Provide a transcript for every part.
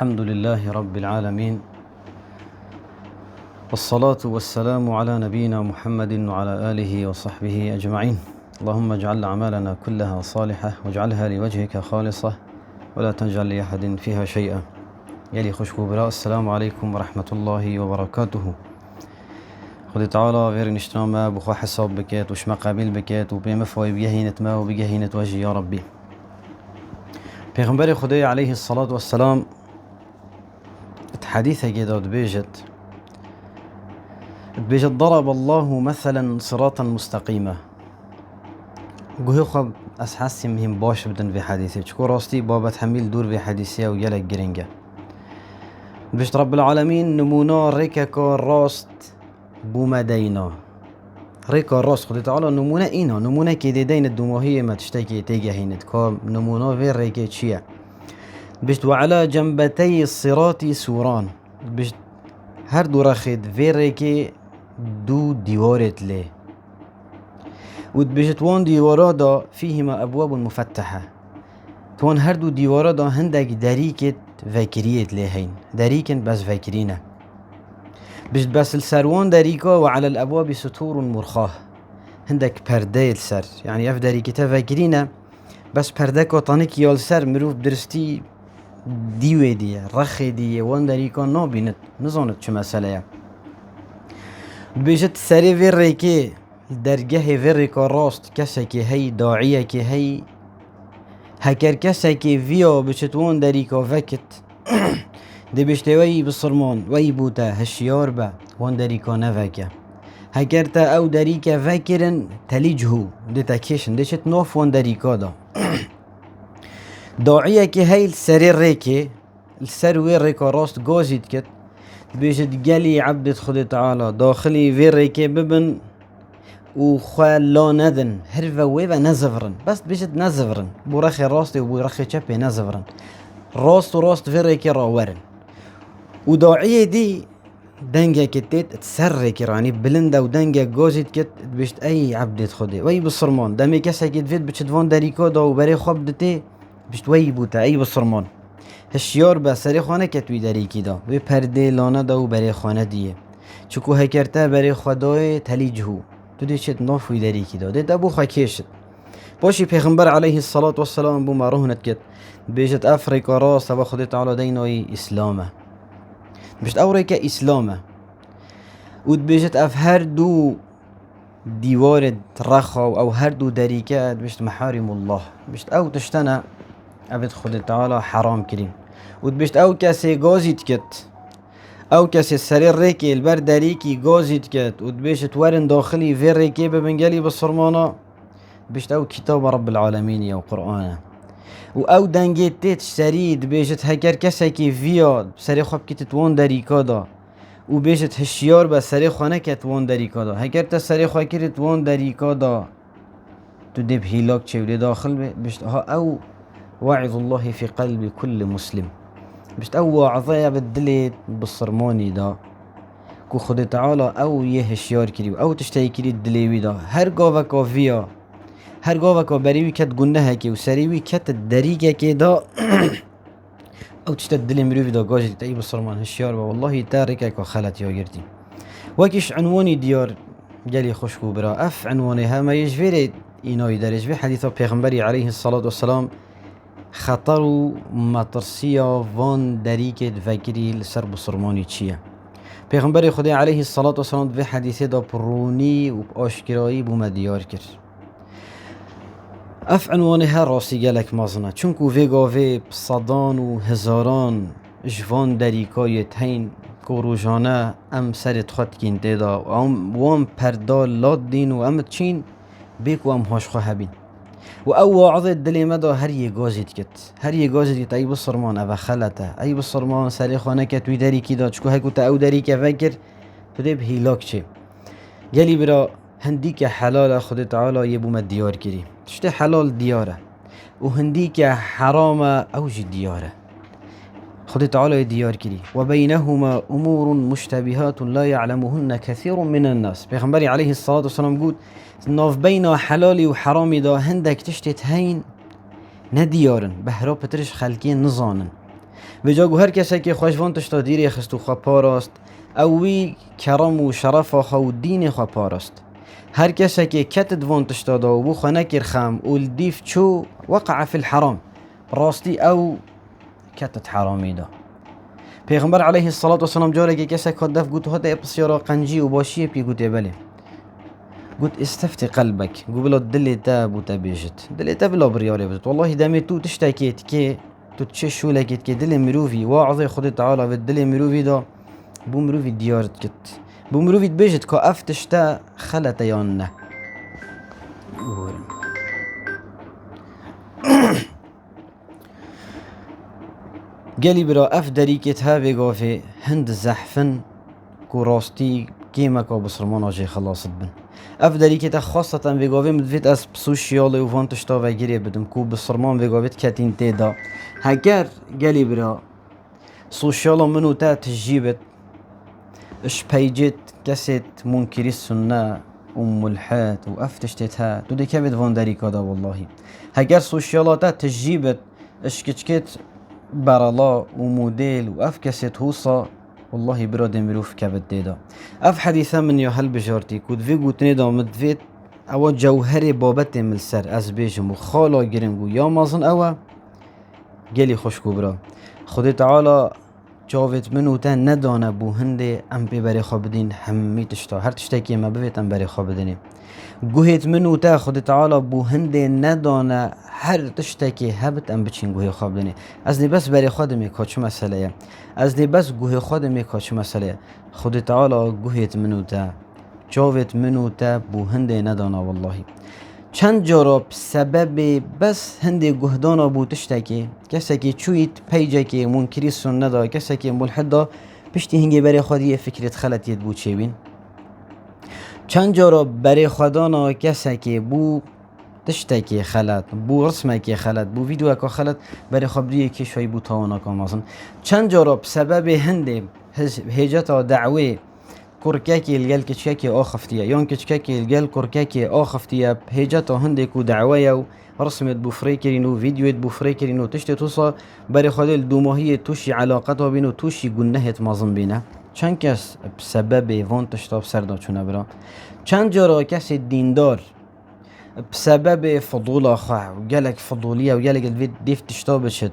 الحمد لله رب العالمين، والصلاة والسلام على نبينا محمد وعلى آله وصحبه أجمعين. اللهم اجعل أعمالنا كلها صالحة واجعلها لوجهك خالصة ولا تجعل لأحد فيها شيئا. يلي خوشكو براء. السلام عليكم ورحمة الله وبركاته. خدي تعالى غير نشتنا بخوا حساب بكات وش مقابل بكات وبمفوي بيهينة ما وبيهينة وجه يا ربي. پیغمبر خدای علیه الصلاة والسلام حديثة كده بيجت ضرب الله مثلا صراطا مستقيمة. قوي خب أسحاسي مهم باش بدن في حديثي شكو راستي بابا تحميل دور في حديثي ويلك جرينجا بيشت رب العالمين نمونا ريكا راست بومدينا ريكا راست خدي تعالى نمونا إينا نمونا كده دين الدموهية ما تشتكي تيجا هينت كا نمونا في ريكا تشيع بيشت وعلى جنبتي الصراط سوران بيشت هر دو رخد في ريكي دو ديوارت ليه بيشت وان ديوارا دا فيهما أبواب مفتحة توان هر دو ديوارا دا هندك داريكت فاكريت ليهين داريكن بس فاكرينه بيشت بس السروان داريكا وعلى الأبواب ستور مرخاه هندك پرده السر يعني اف داريكتا فاكرينه بس پرده كاتانك يال سر مروف درستي دیوی دیه رخی دیه وان دریکا نابیند نزاند چه مسئله بیشت سری وی ریکی درگه وی ریکا راست کسی که هی داعیه که هی هکر کسی که ویا بیشت وان دریکا وکت دی بیشتی وی بسرمان وی بوتا هشیار با وان دریکا نوکه هکر تا او دریکا وکرن تلیجهو دی تکیشن دی شت ناف وان دریکا دا داعية كي هاي السرير ريكي السروي ريكا راست جوزيت كت بيجت قالي عبدت خدي تعالى داخلي في ريكي ببن وخال لا نذن هرفا ويبا نزفرن بس بيجت نزفرن بورخي راستي وبورخي شبي نزفرن راست في ريكي راورن وداعية دي دنجا كتيت تسرك راني بلندا ودنجا جوزيت كت بيجت اي عبدت خدي وي بالصرمان دامي كسا كت فيت بيجت فون داريكو دا وبري خب دتي بشتوي بوتا اي بصرمان هشيار بسري خانه كتوي داريكي دا و پرده لانه دا و بري خانه ديه چكو هكرتا بري خدای تليجهو تو دي شت نافوي داريكي دا دي ابو خاكيشت باشي پیغمبر عليه الصلاة والسلام بو ماروهنت كت بيجت افريكا راس و خدي تعالى دينوي اسلامه بشت اوريكا اسلامه و بيجت اف هر دو ديوار رخا او هر دو داريكات بشت محارم الله بشت او تشتنا عبد خود تعالى حرام كرين وتبشت او كاسي غازيت كت او كاسي السرير ريكي البر داريكي غازيت كت وتبشت ورن داخلي في ريكي ببنجالي بالصرمانة بشت او كتاب رب العالمين يا قرآن او دنجيت تيت سريد بيجت هكر كسكي فياد سري خب كتت وان داريكا دا وبيجت هشيار بس سري خانه كت وان داريكا دا هكر تا سري خوا كرت وان داريكا دا تو دب هيلاك چه ودي داخل بشت ها او واعظ الله في قلب كل مسلم بشت او واعظية بالدليت بالصرماني دا كو خد تعالى او يهشيار كريو او تشتهي كري الدليوي دا هر قوة فيا هر قوة بريوي كت قنها كي وسريوي كت الدريقة كي دا او تشتهي الدلي مروفي دا قاجي تأي بالصرمان هشيار با والله تاركك وخلت يا قرتي وكيش عنواني ديار جالي خشكو برا اف عنوانها ما يجفيري إناي درج في حديث پیغمبري عليه الصلاة والسلام خطر مطرسية وان دريكت فكري لسر بصرماني تشيا پیغمبر خدا عليه الصلاة والسلام في حديثه دا بروني و باشكرائي بوما ديار كر اف عنوانها راسي قالك مازنه چونكو فيغا في بصدان و هزاران جوان دريكاي تهين كوروجانا ام سرت خط كين تيدا و ام وان پردال لاد دين و ام تشين بيكو ام هاش خواهبين و او واعظ دلي مدا هر يه غازيت كت هر يه غازيت كت اي بصرمان او خلته اي بصرمان سري خانه كت وي داري كي دا چكو هكو تا او داري كه فكر تدي بهيلاك چه يلي برا هنديك حلال خد تعالى يبو ما ديار كري تشتي حلال دياره و هنديك حرام اوج دياره خد تعالى ديار كري وبينهما امور مشتبهات لا يعلمهن كثير من الناس پیغمبر عليه الصلاة والسلام قول ناف بين حلالي وحرامي دا هندك تشتت هين نديارن بهرا بترش خلقين نزانن به جا هر کسی که خوش وان تشتا دیری خست و خواه پاراست اوی کرم و شرف خواه و دین خواه پاراست. هر کسی که کتد وان تشتا دا و خواه نکر خم و الدیف چو وقع فی الحرام راستی او کتت حرامی دا. پیغمبر علیه الصلاة والسلام جاره که کسی که دف گوتو هده بسیارا قنجی و باشیه پی گوته بله قلت استفتي قلبك قبل الدلي تاب وتبيجت دلي تاب لا بريالي بجت والله دامي تو تشتكيت كي تو تششو لكيت كي دلي مروفي واعظي خدي تعالى بالدلي مروفي دا بو مروفي ديارت كت بو مروفي تبيجت كو افتشتا خلت يانا قالي برا اف دريكت هافي قافي هند زحفن كو راستي كيما كو بصرمانا جي خلاص بن اف دريكت خاصة ويقافي مدفيت اس بسوشيالي وفان تشتا وگيري بدم كو بصرمان ويقافيت كاتين تيدا هكار قالي برا سوشيالا منو تا تجيبت اش بيجت كاسيت منكري السنة وملحات وافتشتتها تو دي كابت فان دريكا دا والله هكار سوشيالا تا تجيبت اش كتشكت برالا وموديل واف كاسيت هوصا والله براد مروف كابت ديدا اف حديثا من يو هل بجارتي كود في قوت نيدا مدفيت او جوهري بابت ملسر از بيجم وخالا گرنگو يا مازن او گلي خوشكو برا خود تعالى جاوت منو تا ندانه بو هنده ام ببري خوابدين همي تشتا هر تشتاكي ما ببيت ام بري خوابديني گوهت منو تا خود تعالى بو هنده ندانه هر تشتاكي هبت ام بچين گوه خوابديني از ني بس بري خودمي كاچ مسئله از ني بس گوه خودمي كاچ مسئله خود تعالى گوهت منو تا جاوت منو تا بو هنده ندانه والله چند جارا سبب بس هنده گهدانا بو تشتاكي کسی که چویت پیجه که منکری سنه دا کسی که ملحد دا پشتی هنگی برای خودی فکرت خلطیت بود چه بین چند جارا برای خودانا کسی که بو تشتاكي خلط بو رسمه که خلط بو ویدیو که خلط برای خبریه که شوی بو تاوانا کامازن چند جارا بسبب هنده هجتا دعوه كوركاكي الجال كتشاكي آخفتيا يون كتشاكي الجال كوركاكي آخفتيا بهجتا هندكو دعوايا رسمت بوفريكرينو فيديوت بوفريكرينو تشتي توصا بري خلال دوماهية توشي علاقتها بينو توشي قنهت مازن بينا چند کس بسبب وان تشتاب سردا چونه برا چند جارا کس دیندار بسبب فضول آخواه و گلک فضولية و گلک الفيد ديف تشتاب شد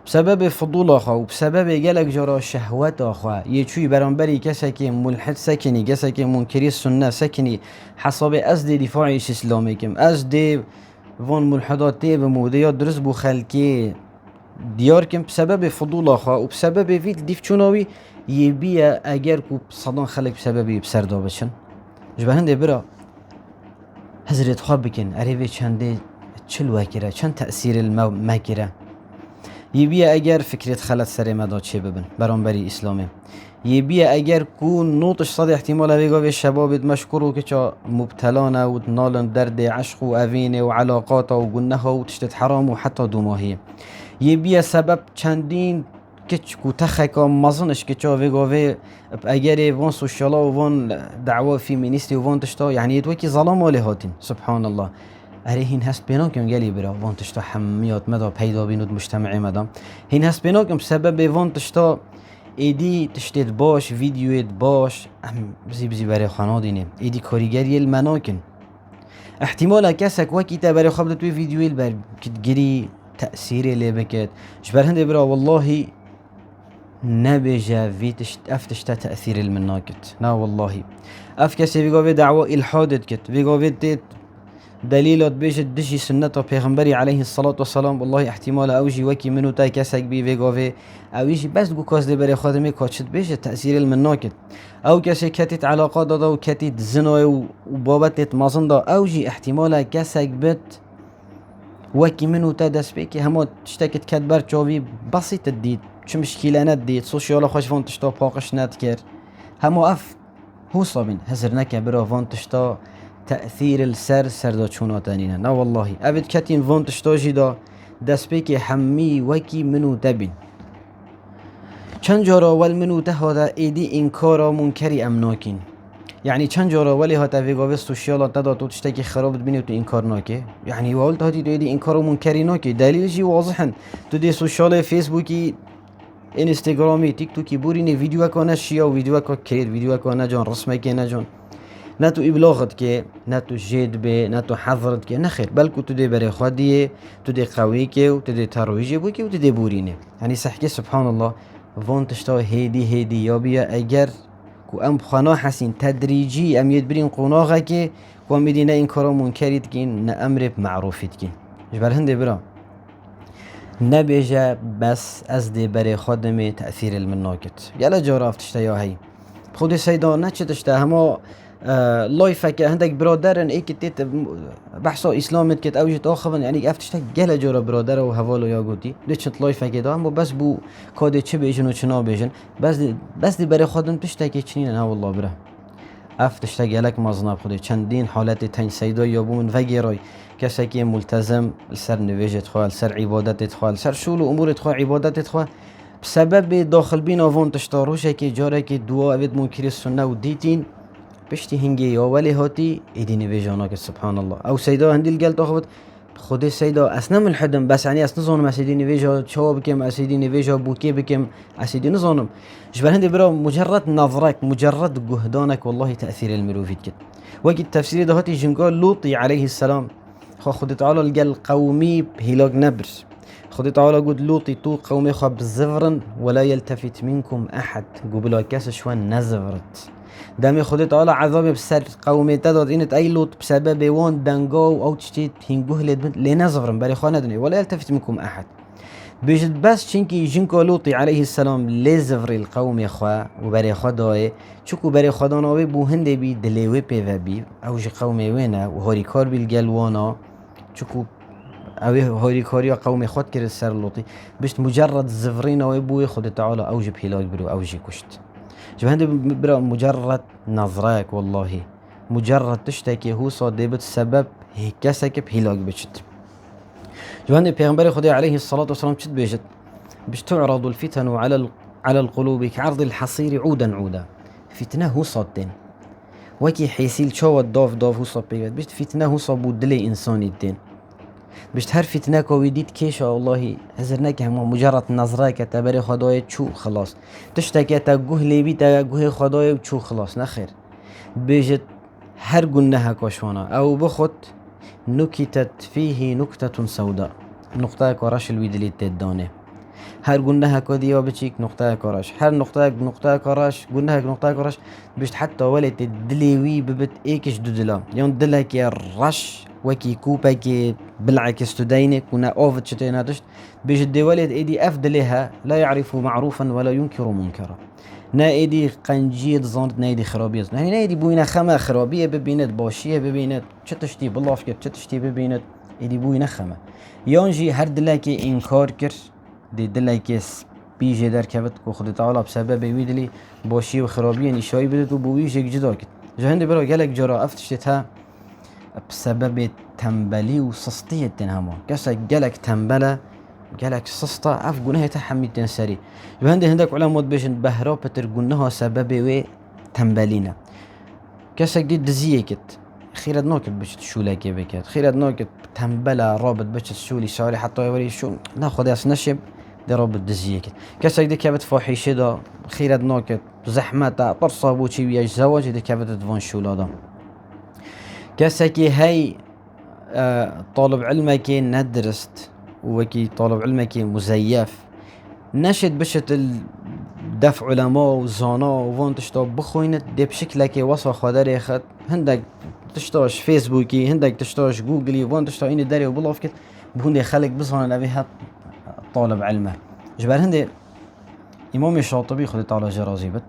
بسبب فضول آخواه و بسبب گلک جارا شهوت آخواه یه چوی برانبری کسی که ملحد سکنی کسی که منکری سنه سکنی حساب از دی دفاعیش اسلامی کم از دی وان ملحدات دی بموده یا درست بو خلکی دیار کم بسبب فضول آخواه و بسبب وید دیف چوناوی یه بیه اگر کو صدان خلق بسببی بسردا بشن جبهنده برا حضرت خواب بکن عریوی چنده چل وکره چند تأثیر المکره یه بیه اگر فکرت خلط سر مدا چه ببن برانبری اسلامه یه بیه اگر کو نوتش صد احتمال اویگاوی شبابت مشکرو که چا مبتلانه و نالن درد عشق و اوینه و علاقات و گنه و تشتت حرام و حتی دوماهیه یه بیه سبب چندین کچ کو تخکا مزنش که چا ویگاوی اگر وان سوشالا و وان دعوا فیمینیستی و وان تشتا یعنی یه توکی ظلام آلی هاتین سبحان الله اره هین هست بیناکم گلی برا وان تشتا حمیات مدا پیدا بینود مجتمعی مدا هین هست بیناکم سبب وان تشتا ایدی تشتید باش ویدیویت باش بزی برای خانه دینه ایدی کاریگری المناکن احتمالا کسک وکی تا برای خواب توی ویدیویل بر کت گری تأثیری لی بکت جبر هنده برا والله نبجا فيتشت افتشتا تأثير المناكت نا والله اف كسي بيقوفي دعوة الحادت كت بيقوفي تيت دليلات بيجت دشي سنة پیغمبري عليه الصلاة والسلام والله احتمال اوجي وكي منو تا كسك بي بيقوفي اوجي بس قو كاز دي بري خادمي كاتشت بيجت تأثير المناكت او كسي كتت علاقات دا و كتت زنو وبابتت مازن دا اوجي احتمال كسك بت وكي منو تا دس بيكي همو تشتكت كدبر چاوي بسيط الديد چه مشكلة نديت سوشيالا خوش فان تشتا باقش ندكر همو اف هو صابين هزر نكا برا فان تشتا تأثير السر سردا چونا تانينا نا والله ابد كتين فان تشتا جدا دس بيكي حمي وكي منو دبين چند جارا ول منو تهادا ايدي انكارا منكري امناكين يعني چند جارا ولی هاتا ویگاوی سوشیالا تدا تو تشتکی خراب ببینی تو انکار ناکه يعني والت هاتی تو ایدی انکار منکری ناکه دلیلش واضحن تو دی سوشیال فیسبوکی اینستاگرامی تیک توکی بورینه ویدیو کنه شیا و ویدیو که کرد ویدیو کنه جان رسمه که نه جان نه تو ابلاغت که نه تو جد به نه تو حضرت که نخیر بلکه تو دی برای خودیه تو دی قوی که و تو دی ترویجی بو که و تو دی بورینه یعنی صحکه سبحان الله وان تشتا هیدی یا بیا اگر کو ام خنا حسین تدریجی ام يدبرين قناغه که کو میدینه این کارا منکرید که نه امر معروفید که جبر هنده برا نبیجه بس از دی برای خودم تأثیر المناکت یلا جارا افتشتا یا هی خود سیدا نه چه تشتا همه لایفه که هندک برادرن ای که تیت بحثا اسلامت کت اوجت آخوان یعنی افتشتا گله جارا برادر و حوالو یا گوتی دی چند لایفه که دا هم بس بو کاده چه بیجن و چنا بیجن بس دی برای خودم تشتا که چنین نه والله بره افتشتا گلک مازناب خوده چندین حالت تن سیدا یا بون وگیرای کسی که ملتزم سر نویجت خواه سر عبادت خواه سر شول و امورت خواه عبادت خواه بسبب داخل بین آوان تشتاروشه که جاره که دعا اوید منکر سنه و دیتین پشتی هنگی یا ولی هاتی ایدی نویجانا که سبحان الله او سیدا هندیل گلت آخواد خود سیدا اصلا ملحدم بس یعنی اصلا نظانم اسیدی نویجا چوا بکم اسیدی نویجا بوکی بکم اسیدی نظانم جبر هندی برا مجرد نظرك مجرد جهدانك والله تأثير المروفيد كده وقت التفسير ده هاتي جنقال لوطي عليه السلام خود تعالى الجل قومي بهلاك نبر خود تعالى قد لوطي تو قومي خاب زفرا ولا يلتفت منكم أحد قبل كاس شوان نزفرت دامي خود تعالى عذاب بسر قومي تداد إنت أي لوط بسبب وان دنقاو أو تشتيت هنقوه لنزفرا بري خوانا دني ولا يلتفت منكم أحد بيجد بس چنكي جنكو لوطي عليه السلام لزفر القوم يخوا وبري خداي چوكو بري خداناوي بو هنده بي دليوي بي بي او جي قومي وينا وهوري كار بالجلوانا چوكو اوي هوري كاريا قومي خود كرد سر لوطي بيشت مجرد زفرين اوي بوي خود تعالى او جي بهلاك برو او جي كشت جب هنده برا مجرد نظراك والله مجرد تشتكي هو صادبت سبب هكاسك بهلاك بشت جوان پیغمبر خدا عليه الصلاة والسلام چد بيجت بش تعرض الفتن على القلوب كعرض الحصير عودا فتنه هو صادين وكي حيسيل شو داف هو صاد بيجت بش فتنه هو صابو دلي انساني الدين بش هر فتنه كويديت كيشا والله هزرناك هم مجرد نظرك تبري خداي شو خلاص تشتكي تجوه ليبي تجوه خداي وشو خلاص نخير بيجت هر جنها كوشوانا او بخط نكتت فيه نكتة سوداء نقطة كراش الويدلي تدانه هر قلناها كوديا بتشيك نقطة كراش هر نقطة كراش قلناها نقطة كراش بيشت حتى ولت الدليوي ببت ايكش دودلا يون دلك يا رش وكي كوبا كي بالعكس تدينك ونا اوفت شتينا دشت بيجت دي ولد ايدي افدلها لا يعرف معروفا ولا ينكر منكرا نا ايدي قنجيد زانت نايدي خرابية يعني نايدي بوينا خما خرابية ببينت باشية ببينت چتشتي بالله فكر چتشتي ببينت ايدي بوينا خما يانجي هر دلاكي انكار كر دي دلاكي بيجي در كبت كو خد تعالى بسبب ويدلي باشية وخرابية نشاي بدت وبويجك جدا كت جهند برا قالك جرا افتشتها بسبب تنبلي وسسطية تنهما كسا قالك تنبلة قالك سسطة عف قناها تحميد تنسري هندك علماء بيشن بهرا بتر قناها سبب و تنبلينا كسا جديد دزيكت خيرد ناكت بشت شولاكي بكت خيرد ناكت تنبلة رابط بشت شولي ساري حتى يوري شو ناخد ياس نشب دي رابط دزيكت كسا جديد كابت فاحشة دا خيرد ناكت زحمة طرصة بوشي وياش زواج دي كابت دفان شولا دا كسا كي هاي طالب علمك ندرست وكي طالب علمك مزيف نشد بشت الدفع علماء وزانا وفان تشتا بخوينت دي بشكلك وصا خادر يخد هندك تشتاش فيسبوكي هندك تشتاش جوجلي وفان تشتا اين داري وبلافكت بهندي خلق بصانا نبيها طالب علمه جبال هندي امام الشاطبي خذ تعالى جرازيبت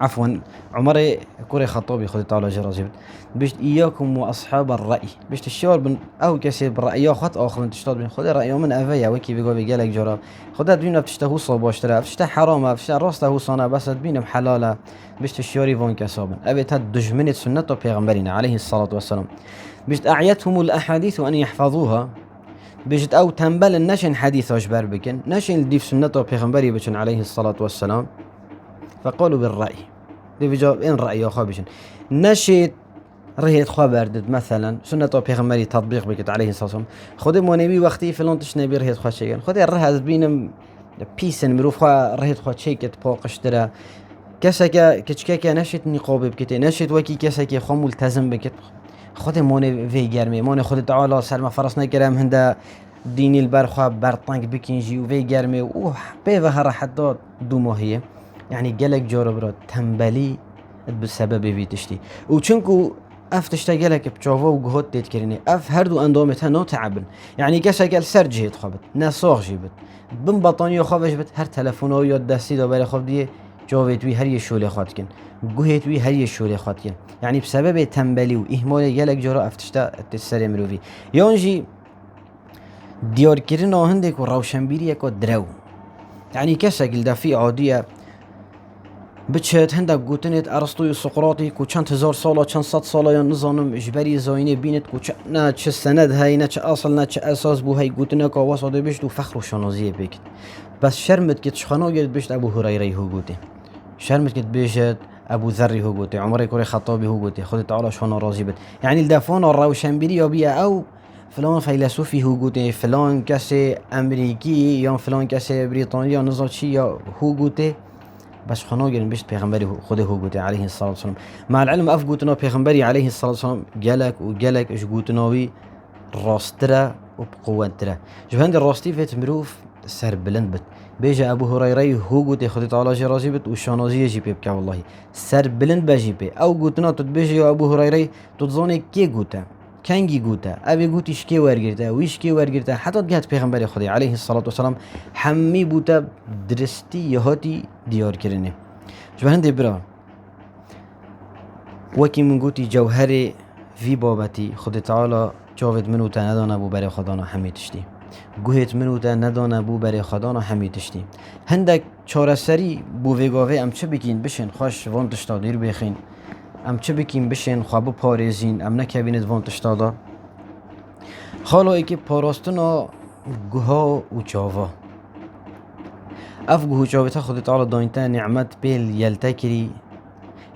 عفوا عمر كوري خطابي خذ تعالى جرازيبت بيش اياكم واصحاب الراي بيش تشاور بن او كسي بالراي خط اخر من تشتاد بين خذ راي من افيا وكي بيقول بيقالك جرا خذ بينا بتشتهو صباشترا بتشته حرام بتشته راسته هو صنع بس بينا بحلاله بيش تشيوري فون كسابن ابيت دجمنه سنه پیغمبرنا عليه الصلاه والسلام بيش اعيتهم الاحاديث ان يحفظوها بيجت او تنبل النشن حديث اجبر بكن نشن ديف سنه پیغمبري بچن عليه الصلاه والسلام فقالوا بالراي دي بيجا ان راي اخو بشن نشيت رهيت خبردد مثلا سنه پیغمبري تطبيق بكت عليه الصلاه والسلام خود مونبي وقتي فلان تش نبي رهيت خوشيان خود الرهز بينم پیسن مروف خواه رهید خواه چیکت پاقش داره کسی که کچکه که نشید نقاب بکته نشید وکی کسی که خواه ملتزم بکت خود مانه وی گرمه مانه خود تعالی سرما فرس نگرم هنده دینی البرخواه برطنگ بکنجی و وی گرمه و به هر حتی 2 ماهیه يعني قالك جوربرا تنبلي بسبب فيتشتي وچنكو اف تشتا قالك بتشوفو وجهود تذكرني اف هردو اندومتها نو تعبن يعني كسا قال سرجي خبت ناسوغ جيبت بن بطانيو خفش بت هر تلفونو يود دستي دو بالي خب دي جوفيت وي هر يشولي خاتكن جوهيت وي هر يشولي خاتكن يعني بسبب تنبلي واهمال قالك جورا اف تشتا تسري مروفي يونجي ديار كرنا هندك وروشنبيري كو درو يعني كسا قل دا في عاديه بچت هندك گوتنت ارسطوی سقراطی کو چند هزار ساله چند صد ساله یا نظام اجباری زاینه بینت کو نه چه سند هی نه چه اصل نه چه اساس بو هی گوتنه کا واساده بشت و فخر و شنازی بکت بس شرمت که چخنا گرد بشت ابو هریره هو گوته شرمت که بشت ابو ذر هو گوته عمر کره خطابی هو گوته خود تعالی شان راضی بد يعني الدفون الروشنبيري یا بیا او فلان فيلسوفي هو گوته فلان کسی امریکی یا فلان کسی بریتانیا نظام چی یا هو گوته بس خنو گرن بيشت پیغمبری خود هو گوته عليه الصلاة والسلام مع العلم اف گوتنا پیغمبری عليه الصلاة والسلام جلك وجلك اش گوتناوی راستره و بقوتره جو هند الراستي فيت مروف سر بلند بت بيجا ابو هريره هو گوته خود تعالی جي راضي بت و شانازي جي بك والله سر بلند بجي بي او گوتنا تد بيجي ابو هريره تزوني كي گوته کنگی گوته ابی گوتیش کی ورگرته ویش کی ورگرته حتی گهت پیغمبر خدا علیه الصلاة والسلام حمی بوده درستی یهاتی دیار کرنه جوهنده برا وکی من گوتی جوهر وی بابتی خود تعالی جاوید منو تا ندانه بو برای خدانا حمی تشتی گوهت منو تا ندانه بو برای خدانا حمی تشتی هندک چارسری بو وگاوه ام چه بکین بشین خوش وان تشتا دیر بخین ام چه بکیم بشین خواب پارێزین ام نکبینید وان تشتادا خالا ای که پاراستنا گوها و چاوا اف گوه و چاوتا خود تعالی داینتا نعمت بیل یلتا کری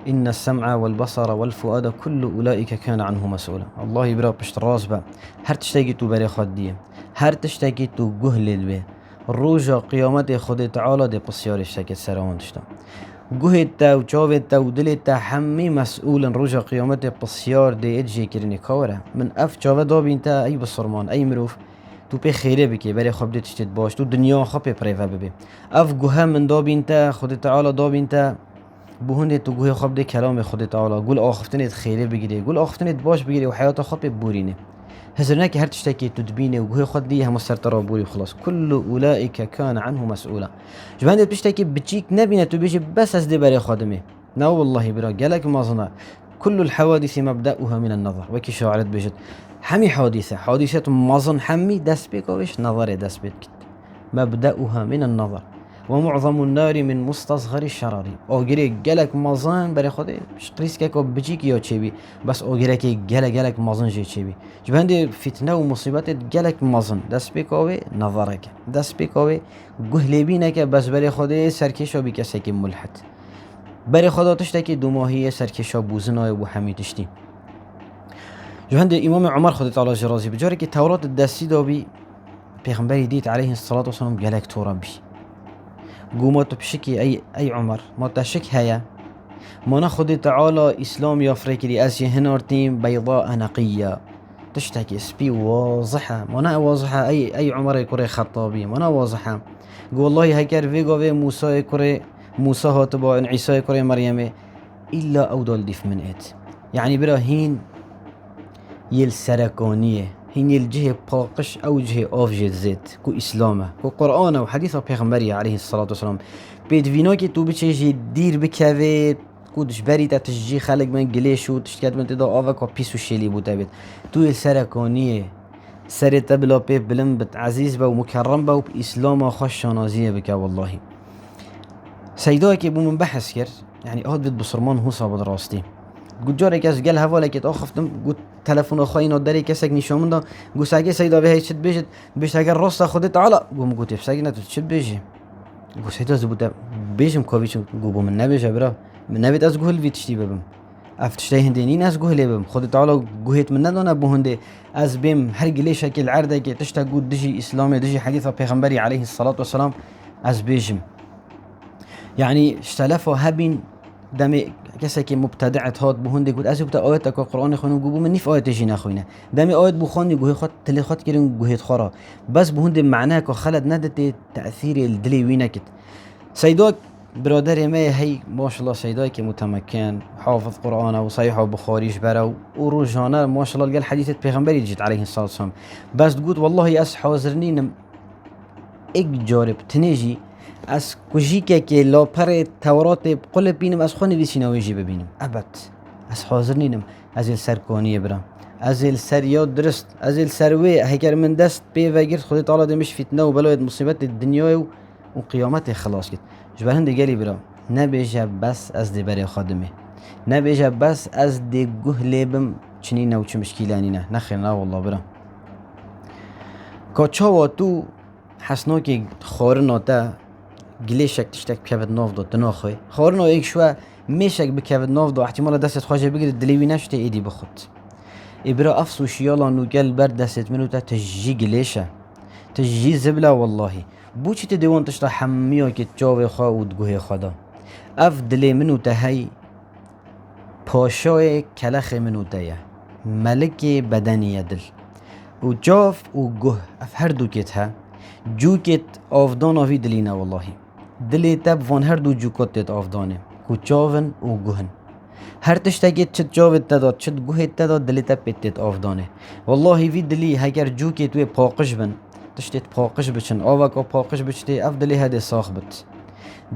إن السمع والبصر والفؤاد كل أولئك كان عنه مسؤولا الله يبرا بشت راس با هر تشتاقي تو بري خود ديه هر تشتاقي تو جهل به روجا قيامت خود تعالى دي بسيار اشتاقي سراوان تشتا گوهتا و چاوتا و دلتا همه مسئول روژا قیامت بسیار دی اجی کرنی کاره من اف چاوه دا بینتا ای بسرمان ای مروف تو پی خیره بکی برای خواب دی تشتید باش تو دنیا خواب پی پریفه ببی اف گوه من دا بینتا خود تعالی دا بینتا بهونه تو گوه خواب دی کلام خود تعالی گل آخفتنید خیره بگیری گل آخفتنید باش بگیری و حیات خواب بورینه هزرنا که هر تشتكي تدبينه وهي خد دي هم سرترا بوري خلاص كل اولئك كان عنه مسؤولا جبان بتشتكي بتشيك نبينا تبيجي بس از دي بري خادمه نا والله برا قالك ما ظنا كل الحوادث مبدأها من النظر وكي شاعرت بيجت حمي حادثة مظن حمي دس بيك وش نظر دس بيك مبدأها من النظر ومعظم النار من مستصغر الشرار اوگری گلک مازن برای خود قریس که کو بچیک یا چی بس اوگری که گلک مازن جی چی جبند فتنه و مصیبت گلک مازن دست بکاوه نظرک دست بکاوه گهلبینه که بس برای خود سرکشا بی کسی که ملحد برای خدا تشته که 2 ماهی سرکشا بوزنای و حمیتشتی جبند امام عمر خود تعالی راضی بجاره که تورات دستی دابی پیغمبری دیت علیه الصلاة والسلام گلک تورابی قومت بشكي أي عمر ما تشك هيا ما ناخذ تعالى إسلام يفريكري أسي هنارتين بيضاء نقية تشتكي سبي واضحة ما نا واضحة أي عمر يكوري خطابي ما نا واضحة قول الله هكر فيغو موسى يكوري موسى هاتبا عيسى يكوري مريم إلا أودال ديف من إت يعني براهين يل سركونية هين الجهة باقش أو جهة أوفجة زيت كو إسلامه كو قرآن وحديث پیغمبری عليه الصلاة والسلام بيد فينا كي تو بتشي دير بكافي كودش بري تشجي خلق من قليش و تشتكت من تدا آفا بيسو شيلي بوتا بيت تو السركونية سرت بلا بيب بلن بت عزيز با ومكرم با وبإسلام خوش شانازية بك والله سيدا كي بو من بحث كر يعني هاد بيت بصرمان هو صابد راستي قلت جاري كاس قال هوا لكت آخفتم قلت تلفون أخوي نادري كاسك نشون من دا قلت ساقي سيدا بهاي شد بيجت بيش اگر راست خودت على قوم قلت بساقي نتو شد بيجي قلت سيدا زبوتا بيجم كوفيش قوبو من نبيجا برا من نبيت از قهل في تشتي ببم افتشتي هندينين از قهل ببم خودت على قهيت من ندانا بو هندي از بيم هرق لي شكل عرده كي تشتا قد دجي إسلامي دجي حديثة پیغمبري عليه الصلاة والسلام از بیجم يعني اشتلفوا هبين دم كسك مبتدعت هات بهندي قلت أسيب آيات القرآن خونو جوبو من نيف آيات جينا خوينا دم آيات بخوني جوه خط تلي خط كيرن جوه خرا بس بهندي معناه كخلد ندت تأثير الدلي وينكت سيدوك برادر ما هي ما شاء الله سيدوك متمكن حافظ قرآن وصحيح وبخاريش برا وروجانا ما شاء الله قال حديثة بيغمبري جيت عليه الصلاة والسلام بس تقول والله أس حاضرنين اجارب تنجي از کجیکه که لاپر تورات بقول بینم از خونه ویسیناویجی ببینم ابد از حاضر نینم از این سرکانی برم از این سریاد درست از این سروی هکر من دست بی وگرد خودت تعالی دمش فتنه و بلاید مصیبت الدنیا و قیامت خلاص کد جبر هنده گلی برم نبیجه بس از دی بری خادمه نبیجه بس از دی گهلی بم چنین و چه مشکلانی نه نخیر نه والله برم که چاوا تو حسنا که خارنا تا گلیشک تشتک بکفت ناف داد دناخوی خارنا یک شو میشک بکفت ناف داد احتمال دستت خواجه بگیرد دلیوی نشته ایدی بخود ابرا افسوش یالا نوگل بر دستت منو تا تجی گلیشه تجی زبله والله بو چی تدوان تشتا حمیا که جاوی خواه و دگوه خدا اف دلی منو تا هی پاشای کلخ منو تایه ملک بدنی دل و جاف و گوه اف هر دو کت ها جوکت آفدان آوی دلینا والله دلی تب وان هر دو جوکت آفدانه کو چاون و گوهن هر تشتگت چت جاوت تداد چت گوهت تداد دلی تب پتت آفدانه والله وی دلی هگر جوکت وی پاقش بن تشتت پاقش بچن آوکا پاقش بچته اف دلی هده ساخ بت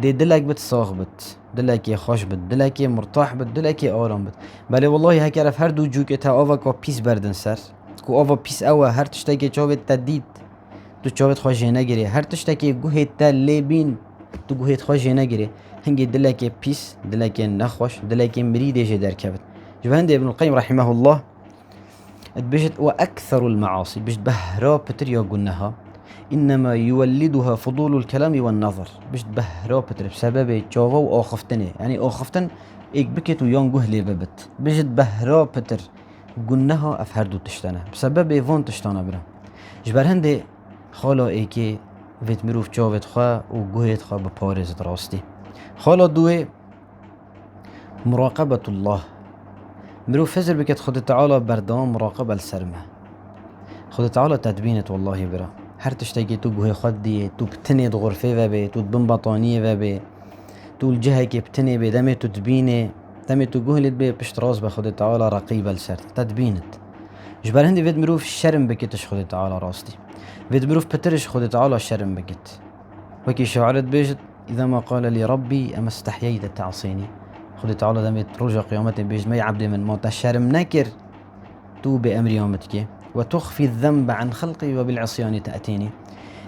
دی دلک بت ساخ بت دلکی خوش بت دلکی مرتاح بت دلکی آرام بت بله والله هگر اف هر دو جوکت آوکا پیس بردن سر کو آوا پیس اوه هر تشتگت جاوت تدید تو چاوت خواجه نگیری هر تشتکی گوهت تا لیبین تو گوهت خواجه نگیری هنگی دلکی پیس دلکی نخوش دلکی مریده جه در کبت جوهند ابن القیم رحمه الله بجد وأكثر المعاصي بجد بهرا بتر يا قلناها إنما يولدها فضول الكلام والنظر بجد بهرا بتر بسبب جاوا وآخفتني يعني آخفتن إيك بكت ويان قهلي ببت بجد بهرا بتر قلناها أفهردو تشتنا بسبب فون تشتنا برا جبر هنده خالا ایکی ویت مروف جاوت خواه و گوهت خواه بپارزت راستی خالا دوه مراقبة الله مروف فزر بكت خود تعالى بردام مراقبة السرمه خود تعالى تدبينت والله برا هر تشتاقي تو گوه خود دي تو بتنید غرفه و بي تو دبن بطانية و بي تو الجهة كي بتني بي دمي تو تبيني دمي تو گوهلت بي بشتراز بخود تعالى رقيب السر تدبينت جبر هندي فيد مروف شرم بكتش خود تعالى راستي فيد مروف بترش خود تعالى شرم بكت وكي شعرت بيجت إذا ما قال لي ربي أما استحييت تعصيني خود تعالى دمت رجع قيامتي بيجت ما يعبد من ما تشرم نكر تو بأمر يومتك وتخفي الذنب عن خلقي وبالعصيان تأتيني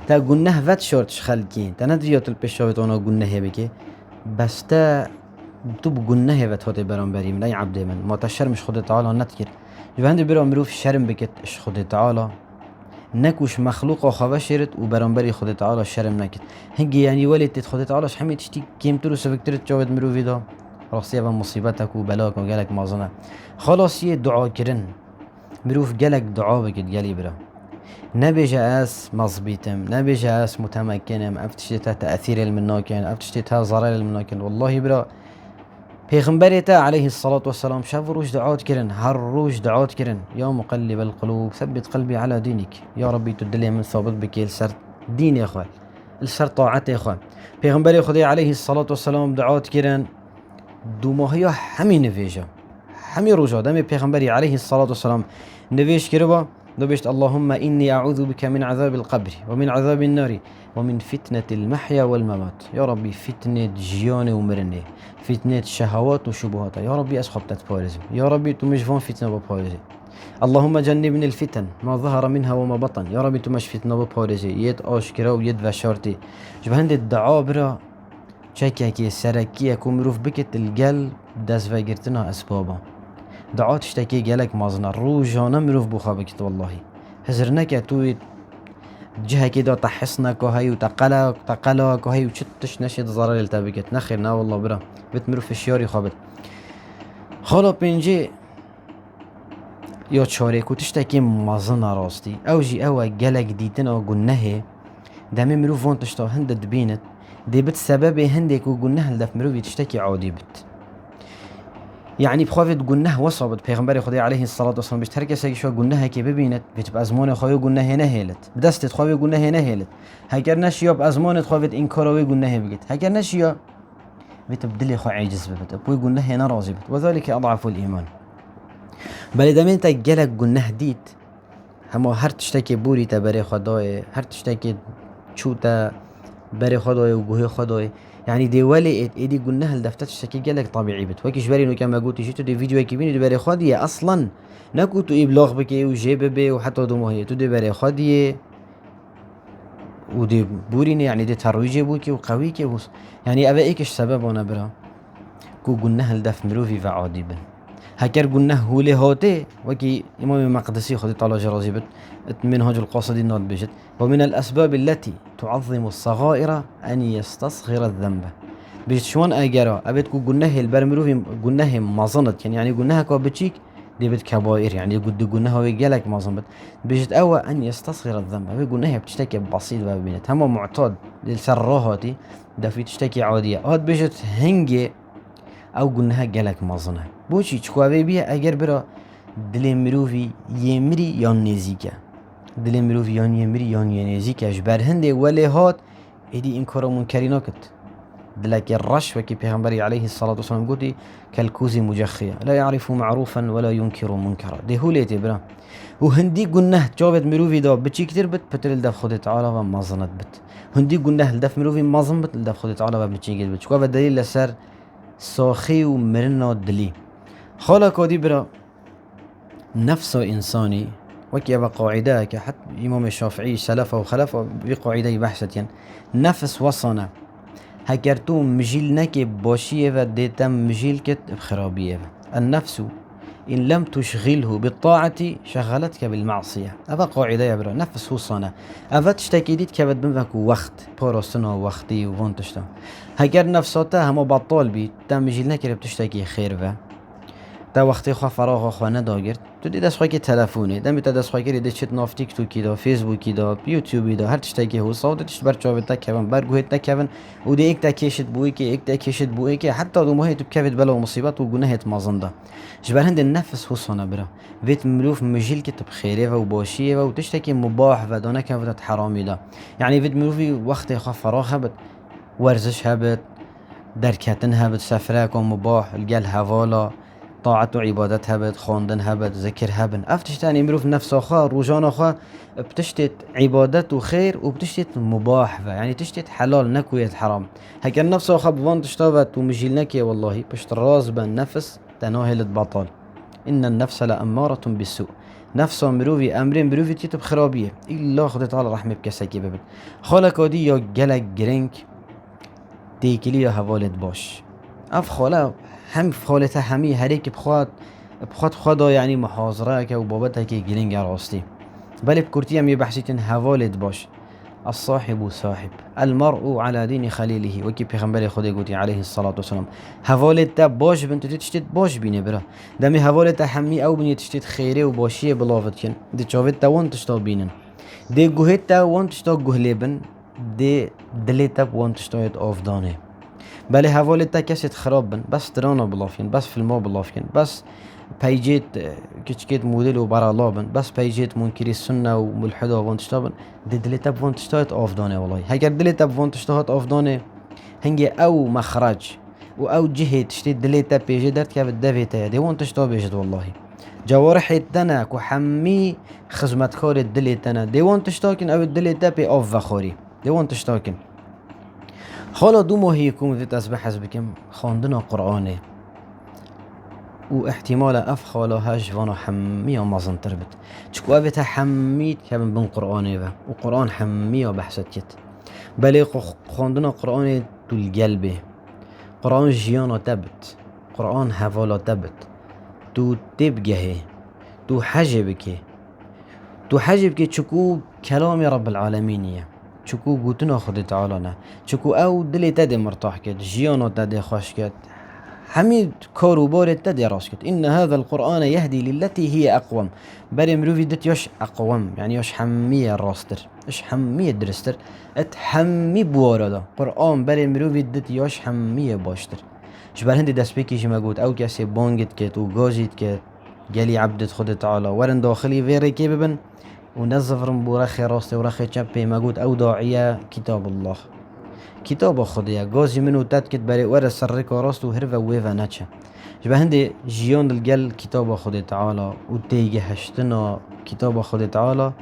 تا قلناه فات شورتش خلقي تا ندريوت البشاوت وانا قلناه بكي بس تا تو بقلناه فات هوتي برام بريم لا يعبد من ما تشرمش خود تعالى نتكر جو هندي برا مروف شرم بكت اش خود تعالى نكوش مخلوق خواه شرت و برانبري خود تعالى شرم نكت هنگي يعني ولد خود تعالى حمي تشتي كيمتر و سفكترت جاود مروفي دا راسيه و مصيبتك و بلاك و قالك مازنه خلاص يه دعا كرن مروف قالك دعا بكت قالي برا نبيجا اس مظبيتم نبيجا اس متمكنم افتشتها تأثير المناكن افتشتها ضرر المناكن والله برا پیغمبرتا عليه الصلاة والسلام شاف روش دعوت كرن هر روش دعوت كرن يا مقلب القلوب ثبت قلبي على دينك يا ربي تدلي من ثابت بك السر دين يا اخوان السر طاعت يا اخوان پیغمبر خدا عليه الصلاة والسلام دعوت كرن دو ماهيا همي نفيجا همي روجا دم پیغمبر عليه الصلاة والسلام نفيج كربا نبشت اللهم إني أعوذ بك من عذاب القبر ومن عذاب النار ومن فتنة المحيا والممات يا ربي فتنة جياني ومرني فتنة شهوات وشبهات يا ربي أسخب تتبارزي يا ربي تمشفون فتنة ببارزي اللهم جنبني الفتن ما ظهر منها وما بطن يا ربي تمش فتنة ببارزي يد آشكرا ويد وشارتي جبهند الدعاء برا شكاكي سركي مروف بكت القلب داس فاقرتنا أسبابا دعاء تشتكي قالك مازنا روجانا مروف بوخا بكت والله هزرناك توي جهة كده تحسنك وهي وتقلك وهي وشتش نشد ضرر التابكت نخيرنا والله برا بتمرو في الشياري خابت خالا بينجي يا تشارك وتشتكي مازنا راستي او جي او قالك ديتنا قلناه دامي مروف فون تشتا هند دبينت دي بت سبب هندك وقلناها لدف مروفي تشتكي عادي بت يعني بخوافت قلناها وصبت پیغمبر خدا عليه الصلاة والسلام بيش تركي ساكي شو قلناها كي ببينت بيت بأزمان خواه قلناها هنا هيلت بدست خواه قلناها هنا هيلت هكر نشيا بأزمان خوافت إنكاروي قلناها بقيت هكر نشيا بيت بدلي خو عاجز ببت أبوي قلناها هنا راضي بت وذلك أضعف الإيمان بل إذا من تجلك قلناها ديت هما هر تشتكي بوري تبري خدای هر تشتكي شوتا بري خدای وجوه خدای يعني دي ولي ايدي قلناها الدفتر تشتكي قالك طبيعي بت وكيش بري انه كما قلت جيتو دي فيديو كيبيني دي بري خديه اصلا نكو تو ابلاغ بكي وجيب بي وحتى دمو هي تو دي بري خديه ودي بوريني يعني دي ترويجي بوكي وقويكي يعني ابا ايكش سبب وانا برا كو قلناها الدف مروفي فعادي بن هكر قلناه هولي هوتي وكي إمام مقدسي خدي طالع جرازيبت منهج القاصدين نوت بيجت ومن الأسباب التي تعظم الصغائر أن يستصغر الذنب بيجت شوان أجرا أبيت كو قلناه البرمروفي قلناه مظنت يعني قلناها كو بتشيك دي بيت كبائر يعني قلناها ويجالك مظنت بيجت أو أن يستصغر الذنب أبي قلناها بتشتكي بسيط بابينت هم معتاد للسراهاتي ده في تشتكي عادية هاد بيجت هنجي او قلناها جالك مازنه بوشي چكواوي بيه اگر برا دل مروفي يمري يان نزيكا دل مروفي يان يمري يان ينزيكا جبر هنده ولي هات ايدي انكارا منكرينا كت دلك الرش وكي پیغمبري عليه الصلاة والسلام قوتي كالكوز مجخية لا يعرف معروفا ولا ينكر منكرا دي هو ليتي برا وهندي قلناه جاوبت مروفي دا بچي كتير بت بتل دف خود تعالى ومازنت بت هندي قلناه لدف مروفي مازن بت لدف خود تعالى وبچي كتير بت چكوا دليل لسر ساخي ومرنا دلي خالا كودي برا نفس إنساني وكي أبا قاعدة كحتى إمام الشافعي سلفه وخلفه بقاعدة بحثة يعني نفس وصنا هكرتو مجيل نكي باشية وديتم مجيل كت بخرابية النفس إن لم تشغله بالطاعة شغلتك بالمعصية أبا قاعدة يا برا نفس هو صنا أبا تشتكي ديت كبد بمفك وقت بارستنا وقتي وفون تشتا هكر نفساته هما بطال بي تم مجيل نكي بتشتكي خير و تا وقتی خواه فراغ خواه نداگرد تو دی دست خواه که تلفونه دمی تا دست خواه که دی چت ناف تیک توکی دا فیسبوکی دا یوتیوبی دا هر تشتکی هو صاده تشت بر چاوه تکیون برگوه تکیون و دی ایک تکیشت بوی که ایک تکیشت بوی که حتی دو ماهی تو بکوید بلا و مصیبت و گناهت مازنده جبر هند النفس هو صانه برا ویت ملوف مجیل که تب خیره و باشیه و تشتکی مباح و دانه که ودت حرامی دا يعني ویت ملوفی وقتی خواه فراغ هبت ورزش هبت درکتن هبت سفره مباح الجل هوالا طاعة وعبادت هبت خواندن هبت ذكر هبن افتشتاني مروف نفس اخا روجان اخا بتشتت عبادت وخير وبتشتت مباح يعني تشتت حلال نكويت حرام هكا النفس اخا بوان تشتابت ومجيلنك والله بشت راز بالنفس تناهل بطل ان النفس لأمارة بالسوء نفس مروفي امرين مروفي تيتب خرابية الا خدت على رحمة بكساكي ببن خالك ودي يا جلك جرينك تيكلي يا هوالد باش اف خاله هم خالته همي هريك بخواد خدا يعني محاضره که و بابتها که گلنگ راستی بل بكرتي هم يبحثيتن هوالد باش الصاحب صاحب المرء على دين خليله وكي پیغمبر خدا قوتي عليه الصلاة والسلام هوالد تا باش بنتو تشتت باش بينه برا دمي هوالد تا همي او بني تشتت خيره و باشيه بلاوت كن دي چاوت تا وان تشتا بينن دي گوهت تا وان تشتا گوهلبن دي دلتا وان تشتا افدانه بله حوالتا کسی خراب بن بس ترانا بلافين بس فيلما بلافين بس بيجيت كيت موديل وبرالا بن بس بيجيت منكري السنة وملحدة وانتشتابن دي دلتا بوانتشتات افدانه والله هكر دلتا بوانتشتات افدانه هنجي او مخرج و او جهة تشتي دلتا بيجي درت كيف الدافيتا دي وانتشتا بيجد والله جوارح التنا كو حمي خزمت خور الدلتنا دي وانتشتاكن او الدلتا بي اف وخوري دي وانتشتاكن حالا دو ماهی يكون في تسبح بكم خواندنا قرآنه و احتمال اف خالا هج وانا حمية مازن تربت چكو اوه حميت كابن بن قرآنه و قرآن حمية بحثت كت بلي خواندنا قرآن تو القلبه قرآن جيانا تبت قرآن هوالا تبت تو تبقه تو حجبك چكو كلام رب العالمين چکو گوتنا خود تعالی نه چکو او دلی تده مرتاح کد جیانا تده خوش کد حميد كورو بورت تدي راسكت إن هذا القرآن يهدي للتي هي أقوم. بري مروفي دت يوش أقوم يعني يوش حمية راستر إيش حمية درستر اتحمي بوردا قرآن بري مروفي دت يوش حمية باشتر. شبال هندي دست بيكي شما قوت أو كاسي بونجت كت وغوزيت كت قالي عبدت خد تعالى ورن داخلي فيري كي ببن ونزف رمبو رخي راستي ورخي تشبي ما قوت أو داعية كتاب الله كتاب خديا غازي منو تاتكت بري ورا سرك وراستو هرفا ويفا ناتشا. شبه هندي جيون الجل كتاب خدي تعالى وتيجي هشتنا كتاب خدي تعالى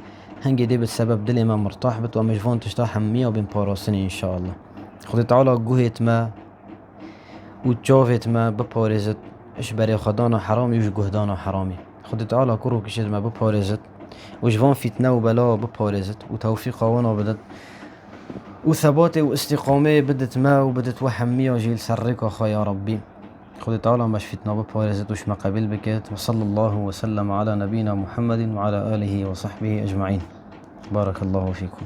هنجي دي بالسبب دل ما مرتاح بت ومجفون تشتاح مية وبين باراسني إن شاء الله. خدي تعالى جوهت ما وتشوفت ما ببارزت إيش بري خدانا حرامي وش جهدانا حرامي. خدي تعالى كرو كشيت ما ببارزت وجفون فتنة وبلا ببارزت وتوفيق وانا بدت وثباتي واستقامة بدت ما وبدت وحمية وجيل سرك أخا يا ربي. خذ تعالى مش فتنة ببارزت وش ما قبل بكت. وصلى الله وسلم على نبينا محمد وعلى آله وصحبه أجمعين. بارك الله فيكم.